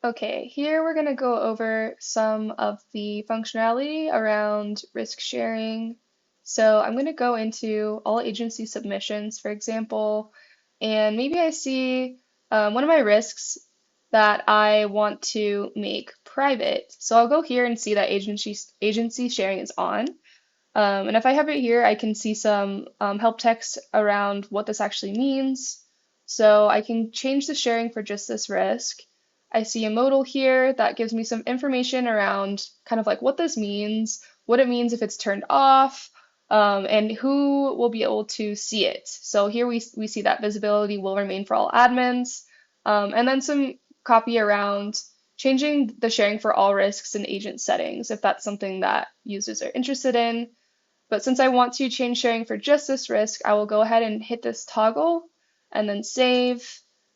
Okay, here we're going to go over some of the functionality around risk sharing. So I'm going to go into all agency submissions, for example, and maybe I see one of my risks that I want to make private. So I'll go here and see that agency sharing is on. And if I have it here, I can see some help text around what this actually means. So I can change the sharing for just this risk. I see a modal here that gives me some information around kind of like what this means, what it means if it's turned off, and who will be able to see it. So here we see that visibility will remain for all admins, and then some copy around changing the sharing for all risks and agent settings if that's something that users are interested in. But since I want to change sharing for just this risk, I will go ahead and hit this toggle and then save.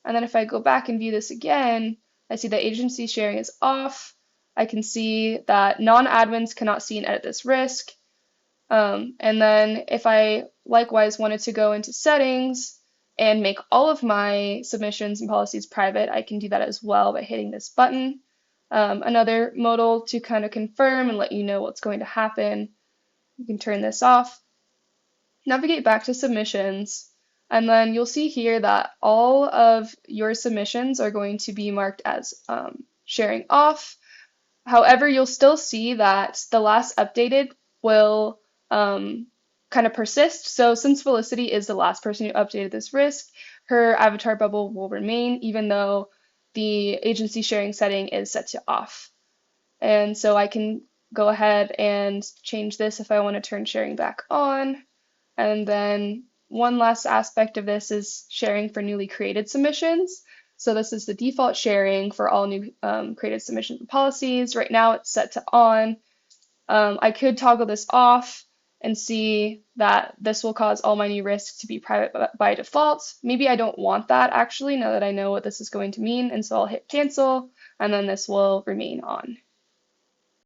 And then if I go back and view this again, I see that agency sharing is off. I can see that non-admins cannot see and edit this risk. And then if I likewise wanted to go into settings and make all of my submissions and policies private, I can do that as well by hitting this button. Another modal to kind of confirm and let you know what's going to happen. You can turn this off, navigate back to submissions, and then you'll see here that all of your submissions are going to be marked as sharing off. However, you'll still see that the last updated will kind of persist. So since Felicity is the last person who updated this risk, her avatar bubble will remain even though the agency sharing setting is set to off. And so I can go ahead and change this if I want to turn sharing back on. And then one last aspect of this is sharing for newly created submissions. So this is the default sharing for all new created submissions and policies. Right now it's set to on. I could toggle this off and see that this will cause all my new risks to be private by default. Maybe I don't want that actually, now that I know what this is going to mean. And so I'll hit cancel, and then this will remain on.